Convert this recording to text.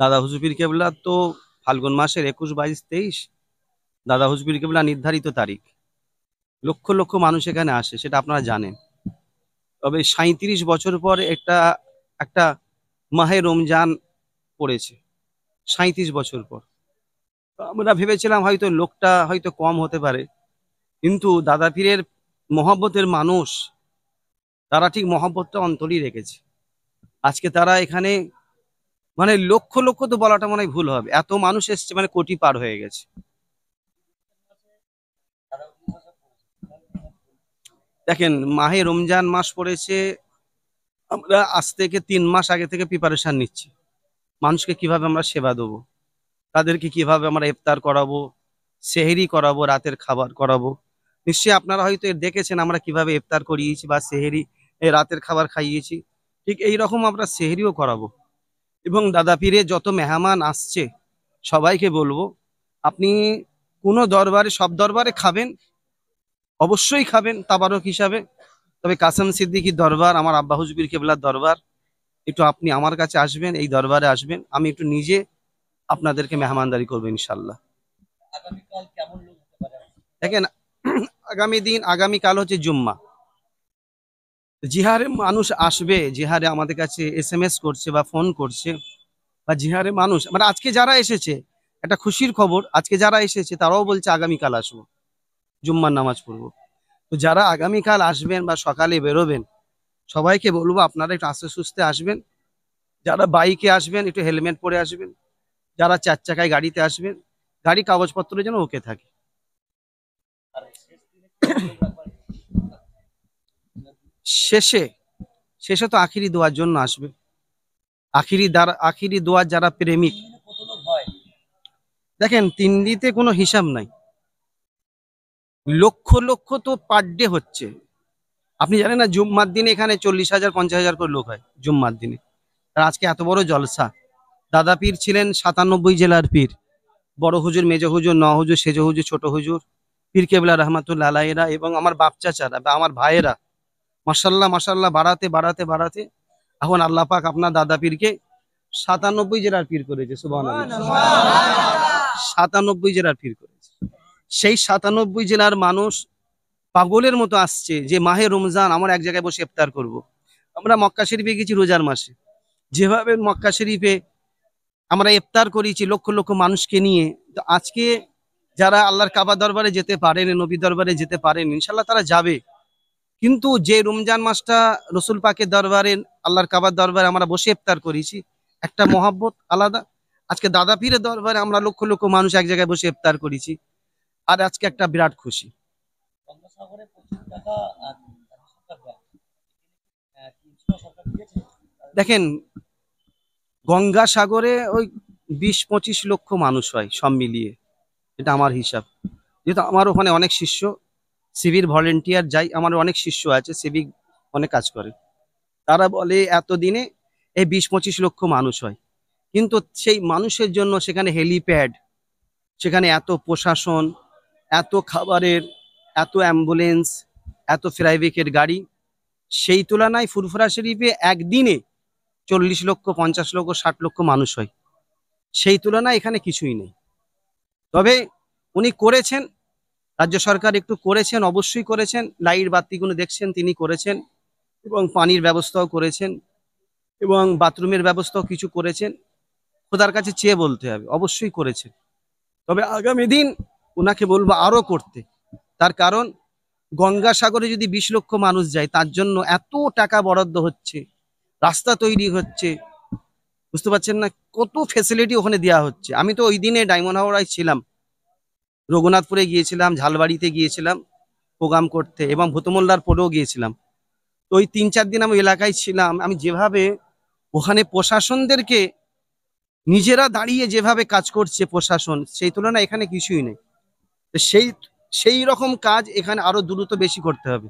দাদা হুজুর পীর কেবলা তো ফাল্গুন মাসের 21, 22, 23 দাদা হুজুর পীর কেবলা নির্ধারিত তারিখ। লক্ষ লক্ষ মানুষ এখানে আসে, সেটা আপনারা জানেন। তবে 37 বছর পর একটা একটা মাহে রমজান পড়েছে, 37 বছর পর। তো আমরা ভেবেছিলাম হয়তো লোকটা হয়তো কম হতে পারে, কিন্তু দাদা পীরের মহব্বতের মানুষ, তারা ঠিক মহব্বতটা অন্তরই রেখেছে। আজকে তারা এখানে মানে লক্ষ লক্ষ তো বলাটা মনে হয় ভুল হবে, এত মানুষ এসছে, মানে কোটি পার হয়ে গেছে। দেখেন, মাহে রমজান মাস পড়েছে, আমরা আজ থেকে 3 মাস আগে থেকে প্রিপারেশন নিচ্ছি। মানুষকে কিভাবে আমরা সেবা দেবো, তাদেরকে কিভাবে আমরা ইফতার করাবো, সেহরি করাবো, রাতের খাবার করাবো। নিশ্চয়ই আপনারা হয়তো এর দেখেছেন আমরা কিভাবে ইফতার করিয়েছি বা সেহরি, এই রাতের খাবার খাইয়েছি। ঠিক এই রকম আমরা সেহরিও করাবো। এবং দাদা পীরে যত মেহমান আসছে সবাইকে বলবো, আপনি কোনো দরবারে, সব দরবারে খাবেন, অবশ্যই খাবেন তাবারক হিসাবে। তবে কাসেম সিদ্দিকীর দরবার, আমার আব্বা হুজুর পীর কেবলার দরবার, একটু আপনি আমার কাছে আসবেন, এই দরবারে আসবেন, আমি একটু নিজে আপনাদেরকে মেহমানদারি করবো ইনশাল্লাহ। দেখেন, আগামীকাল হচ্ছে জুম্মা। জিহারে মানুষ আসবে, জিহারে আমাদের কাছে SMS করছে বা ফোন করছে, বা জিহারে মানুষ মানে আজকে যারা এসেছে, একটা খুশির খবর, আজকে যারা এসেছে তারাও বলছে আগামীকাল আসবো, জুম্মার নামাজ পড়বো। তো যারা আগামীকাল আসবেন বা সকালে বেরোবেন, সবাইকে বলবো আপনারা একটু আস্তে সুস্তে আসবেন। যারা বাইকে আসবেন একটু হেলমেট পরে আসবেন, যারা 4 চাকায় গাড়িতে আসবেন গাড়ি কাগজপত্র যেন ওকে থাকে। শেষে শেষে তো আখিরি দোয়ার জন্য আসবে। আখিরি দোয়ার যারা প্রেমিক, দেখেন তিন্ডিতে কোনো হিসাব নাই, লক্ষ লক্ষ তো পার ডে হচ্ছে। আপনি জানেন না, জুম্মার দিনে এখানে 40,000, 50,000 করে লোক হয় জুম্মার দিনে। আর আজকে এত বড় জলসা। দাদা পীর ছিলেন 97 জেলার পীর, বড় হুজুর, মেজ হুজুর, ন হুজুর, সেজ হুজুর, ছোট হুজুর, পীর কেবলা রহমাতুল্লাহ আলাইহিরা এবং আমার বাপ চাচারা বা আমার ভাইয়েরা মাশাল্লাহ মাশাল্লাহ বাড়াতে বাড়াতে বাড়াতে এখন আল্লাহ পাক আপনার দাদা পীরকে 97 জেলার পীর করেছে। সুবহানাল্লাহ। 97 জেলার পীর করেছে। সেই 97 জেলার মানুষ পাগলের মতো আসছে যে মাহে রমজান আমার এক জায়গায় বসে ইফতার করব। আমরা মক্কা শরীফে গেছি রোজার মাসে, যেভাবে মক্কা শরীফে আমরা ইফতার করেছি লক্ষ লক্ষ মানুষকে নিয়ে, তো আজকে যারা আল্লাহর কাবা দরবারে যেতে পারেন, নবী দরবারে যেতে পারেন, ইনশাল্লাহ তারা যাবে। কিন্তু যে রমজান মাসটা রসুল পাকের দরবারে, আল্লাহর কাবার দরবারে আমরা বসে ইফতার করেছি, একটা মহব্বত আলাদা। আজকে দাদা পীরের দরবারে আমরা লক্ষ লক্ষ মানুষ এক জায়গায় বসে ইফতার করেছি, আর আজকে একটা বিরাট খুশি। দেখেন, গঙ্গাসাগরে ওই 20-25 লক্ষ মানুষ হয় সব মিলিয়ে, এটা আমার হিসাব। যেহেতু আমার ওখানে অনেক শিষ্য, সিভিল ভলেন্টিয়ার যাই, আমার অনেক শিষ্য আছে সিভিক, অনেক কাজ করে, তারা বলে এতদিনে এই 20-25 লক্ষ মানুষ হয়। কিন্তু সেই মানুষের জন্য সেখানে হেলিপ্যাড, সেখানে এত প্রশাসন, এত খাবারের, এত অ্যাম্বুলেন্স, এত প্রাইভেটের গাড়ি, সেই তুলনায় ফুরফুরা শরীফে একদিনে 40 লক্ষ, 50 লক্ষ, 60 লক্ষ মানুষ হয়, সেই তুলনায় এখানে কিছুই নেই। তবে উনি করেছেন, রাজ্য সরকার একটু করেছেন, অবশ্যই করেছেন, লাইট বাতিগুলো দেখছেন তিনি করেছেন, এবং পানির ব্যবস্থাও করেছেন, এবং বাথরুমের ব্যবস্থাও কিছু করেছেন। খোদার কাছে চেয়ে বলতে হবে, অবশ্যই করেছেন। তবে আগামী দিন ওনাকে বলবো আরো করতে। তার কারণ গঙ্গাসাগরে যদি 20 লক্ষ মানুষ যায়, তার জন্য এত টাকা বরাদ্দ হচ্ছে, রাস্তা তৈরি হচ্ছে, বুঝতে পারছেন না কত ফেসিলিটি ওখানে দেওয়া হচ্ছে। আমি তো ওই দিনে ডায়মন্ড হাওড়ায় ছিলাম, রঘুনাথপুরে গিয়েছিলাম, ঝালবাড়িতে গিয়েছিলাম প্রোগ্রাম করতে, এবং ভূতমোল্লার পরেও গিয়েছিলাম। তো ওই 3-4 দিন আমি এলাকায় ছিলাম, আমি যেভাবে ওখানে প্রশাসনদেরকে, নিজেরা দাঁড়িয়ে যেভাবে কাজ করছে প্রশাসন, সেই তুলনায় এখানে কিছুই নেই। তো সেই সেই রকম কাজ এখানে আরো দ্রুত বেশি করতে হবে।